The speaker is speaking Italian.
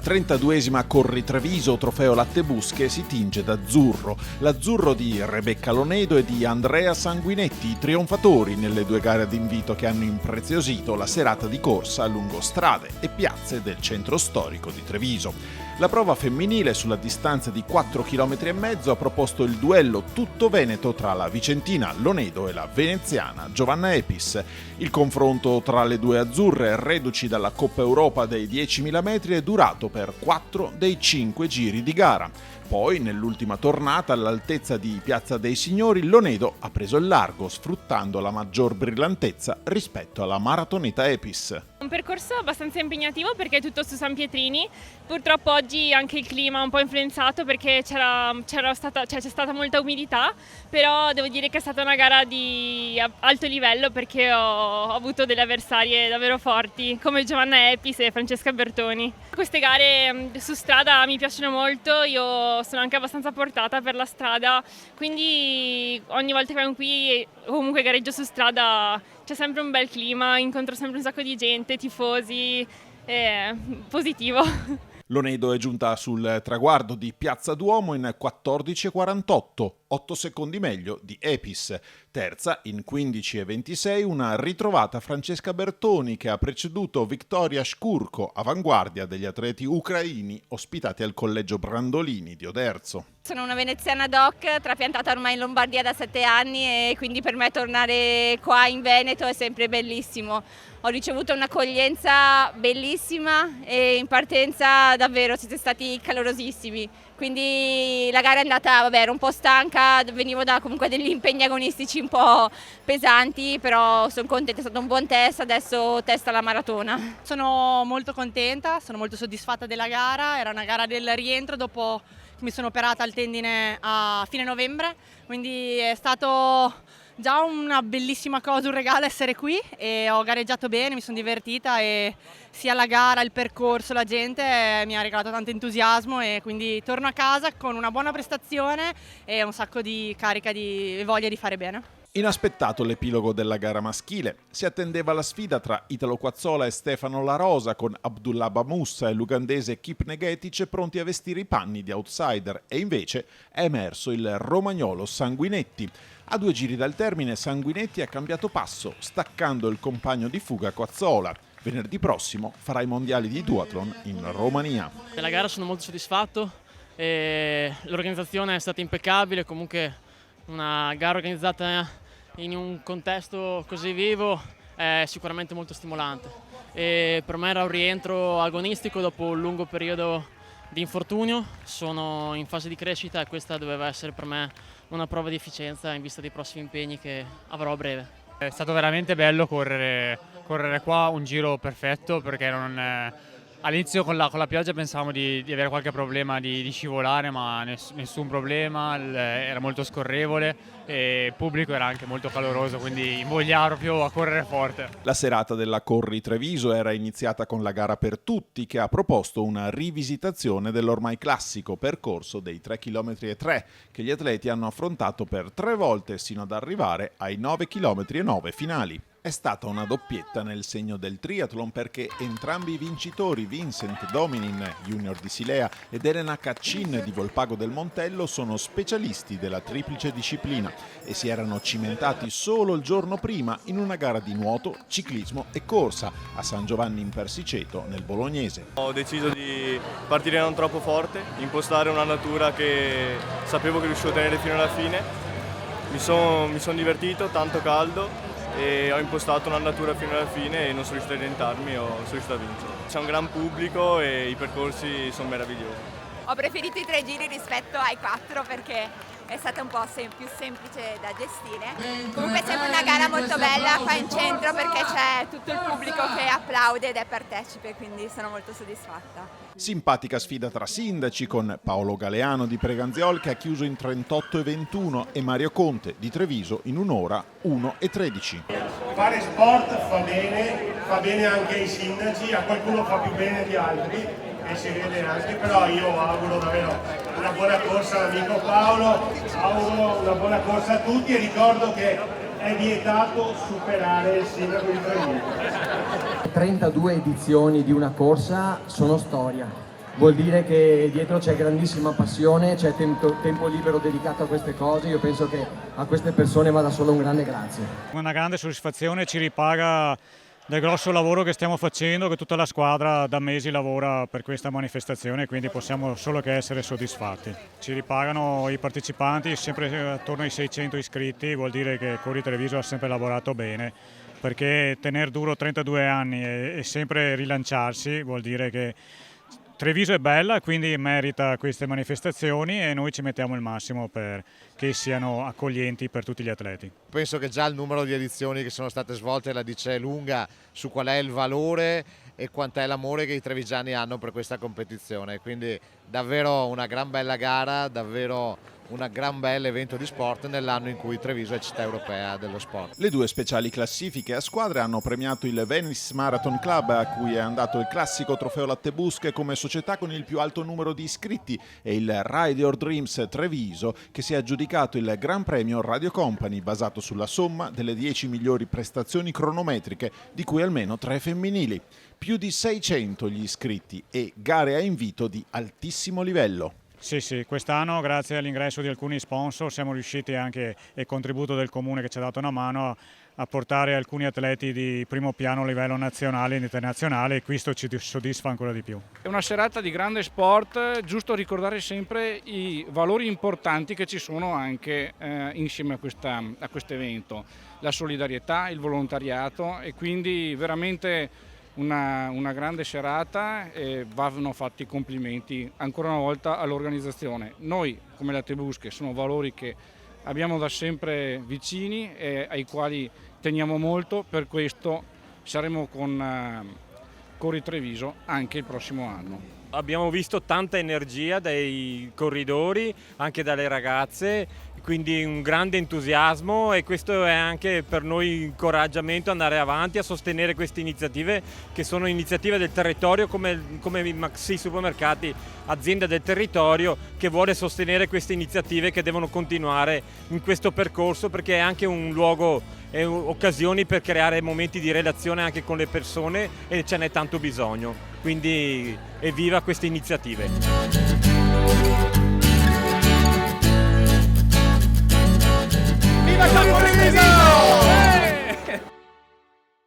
32esima Corri Treviso Trofeo Lattebusche si tinge d'azzurro. L'azzurro di Rebecca Lonedo e di Andrea Sanguinetti, i trionfatori nelle due gare d'invito che hanno impreziosito la serata di corsa lungo strade e piazze del centro storico di Treviso. La prova femminile sulla distanza di 4,5 km ha proposto il duello tutto veneto tra la vicentina Lonedo e la veneziana Giovanna Epis. Il confronto tra le due azzurre, reduci dalla Coppa Europa dei 10.000 metri, è durato per 4 dei 5 giri di gara. Poi, nell'ultima tornata, all'altezza di Piazza dei Signori, Lonedo ha preso il largo, sfruttando la maggior brillantezza rispetto alla maratoneta Epis. Un percorso abbastanza impegnativo perché è tutto su San Pietrini. Purtroppo oggi anche il clima ha un po' influenzato perché c'è stata molta umidità, però devo dire che è stata una gara di alto livello perché ho avuto delle avversarie davvero forti come Giovanna Epis e Francesca Bertoni. Queste gare su strada mi piacciono molto, io sono anche abbastanza portata per la strada, quindi ogni volta che vengo qui o comunque gareggio su strada c'è sempre un bel clima, incontro sempre un sacco di gente, tifosi, positivo. Lonedo è giunta sul traguardo di Piazza Duomo in 14,48, 8 secondi meglio di Epis. Terza, in 15,26, una ritrovata Francesca Bertoni che ha preceduto Viktoria Shkurko, avanguardia degli atleti ucraini ospitati al Collegio Brandolini di Oderzo. Sono una veneziana doc, trapiantata ormai in Lombardia da 7 anni e quindi per me tornare qua in Veneto è sempre bellissimo. Ho ricevuto un'accoglienza bellissima e in partenza davvero siete stati calorosissimi. Quindi la gara è andata, ero un po' stanca, venivo da comunque degli impegni agonistici un po' pesanti, però sono contenta, è stato un buon test, adesso test alla maratona. Sono molto contenta, sono molto soddisfatta della gara, era una gara del rientro dopo che mi sono operata al tendine a fine novembre, quindi è stato già una bellissima cosa, un regalo essere qui e ho gareggiato bene, mi sono divertita e sia la gara, il percorso, la gente mi ha regalato tanto entusiasmo e quindi torno a casa con una buona prestazione e un sacco di carica e voglia di fare bene. Inaspettato l'epilogo della gara maschile. Si attendeva la sfida tra Italo Quazzola e Stefano La Rosa, con Abdullah Bamussa e l'ugandese Kip Negetic pronti a vestire i panni di outsider, e invece è emerso il romagnolo Sanguinetti. A 2 giri dal termine Sanguinetti ha cambiato passo, staccando il compagno di fuga Quazzola. Venerdì prossimo farà i mondiali di duathlon in Romania. Della gara sono molto soddisfatto e l'organizzazione è stata impeccabile, comunque una gara organizzata in un contesto così vivo è sicuramente molto stimolante e per me era un rientro agonistico dopo un lungo periodo di infortunio. Sono in fase di crescita e questa doveva essere per me una prova di efficienza in vista dei prossimi impegni che avrò a breve. È stato veramente bello correre qua, un giro perfetto perché all'inizio con la pioggia pensavamo di avere qualche problema di scivolare, ma nessun problema, era molto scorrevole e il pubblico era anche molto caloroso, quindi invogliava proprio a correre forte. La serata della Corri Treviso era iniziata con la gara per tutti, che ha proposto una rivisitazione dell'ormai classico percorso dei 3,3 km che gli atleti hanno affrontato per 3 volte sino ad arrivare ai 9,9 km finali. È stata una doppietta nel segno del triathlon perché entrambi i vincitori, Vincent Dominin, junior di Silea, ed Elena Caccin di Volpago del Montello, sono specialisti della triplice disciplina e si erano cimentati solo il giorno prima in una gara di nuoto, ciclismo e corsa a San Giovanni in Persiceto, nel Bolognese. Ho deciso di partire non troppo forte, impostare un'andatura che sapevo che riuscivo a tenere fino alla fine. Mi sono divertito, tanto caldo, e ho impostato un'andatura fino alla fine e non sono riuscito a orientarmi, sono riuscito a vincere. C'è un gran pubblico e i percorsi sono meravigliosi. Ho preferito i 3 giri rispetto ai 4 perché è stata un po' più semplice da gestire. Comunque è sempre una gara molto bella qua in centro perché c'è tutto il pubblico che applaude ed è partecipe, quindi sono molto soddisfatta. Simpatica sfida tra sindaci, con Paolo Galeano di Preganziol che ha chiuso in 38,21 e Mario Conte di Treviso in 1 ora 1,13. Fare sport fa bene anche ai sindaci, a qualcuno fa più bene di altri e si vede anche, però io auguro davvero una buona corsa all'amico Paolo, auguro una buona corsa a tutti e ricordo che è vietato superare il sindaco di Treviso. 32 edizioni di una corsa sono storia vuol dire che dietro c'è grandissima passione, c'è tempo libero dedicato a queste cose. Io penso che a queste persone vada solo un grande grazie. Una grande soddisfazione, ci ripaga del grosso lavoro che stiamo facendo, che tutta la squadra da mesi lavora per questa manifestazione, quindi possiamo solo che essere soddisfatti. Ci ripagano i partecipanti, sempre attorno ai 600 iscritti, vuol dire che Corri Treviso ha sempre lavorato bene, perché tenere duro 32 anni e sempre rilanciarsi vuol dire che Treviso è bella, quindi merita queste manifestazioni e noi ci mettiamo il massimo perché siano accoglienti per tutti gli atleti. Penso che già il numero di edizioni che sono state svolte la dice lunga su qual è il valore e quant'è l'amore che i trevigiani hanno per questa competizione, quindi davvero una gran bella gara, davvero un gran bel evento di sport nell'anno in cui Treviso è città europea dello sport. Le due speciali classifiche a squadre hanno premiato il Venice Marathon Club, a cui è andato il classico trofeo Lattebusche come società con il più alto numero di iscritti, e il Ride Your Dreams Treviso, che si è aggiudicato il Gran Premio Radio Company, basato sulla somma delle 10 migliori prestazioni cronometriche, di cui almeno 3 femminili. Più di 600 gli iscritti e gare a invito di altissimo livello. Sì, quest'anno grazie all'ingresso di alcuni sponsor siamo riusciti anche, e il contributo del comune che ci ha dato una mano, a portare alcuni atleti di primo piano a livello nazionale ed internazionale, e questo ci soddisfa ancora di più. È una serata di grande sport, giusto ricordare sempre i valori importanti che ci sono anche insieme a questo evento, la solidarietà, il volontariato, e quindi veramente una grande serata, e vanno fatti i complimenti ancora una volta all'organizzazione. Noi come Lattebusche sono valori che abbiamo da sempre vicini e ai quali teniamo molto, per questo saremo con Corri Treviso anche il prossimo anno. Abbiamo visto tanta energia dai corridori, anche dalle ragazze, quindi un grande entusiasmo, e questo è anche per noi incoraggiamento andare avanti a sostenere queste iniziative, che sono iniziative del territorio, come i Maxi Supermercati, azienda del territorio che vuole sostenere queste iniziative, che devono continuare in questo percorso, perché è anche un luogo e occasioni per creare momenti di relazione anche con le persone, e ce n'è tanto bisogno. Quindi evviva queste iniziative! Viva Corri Treviso!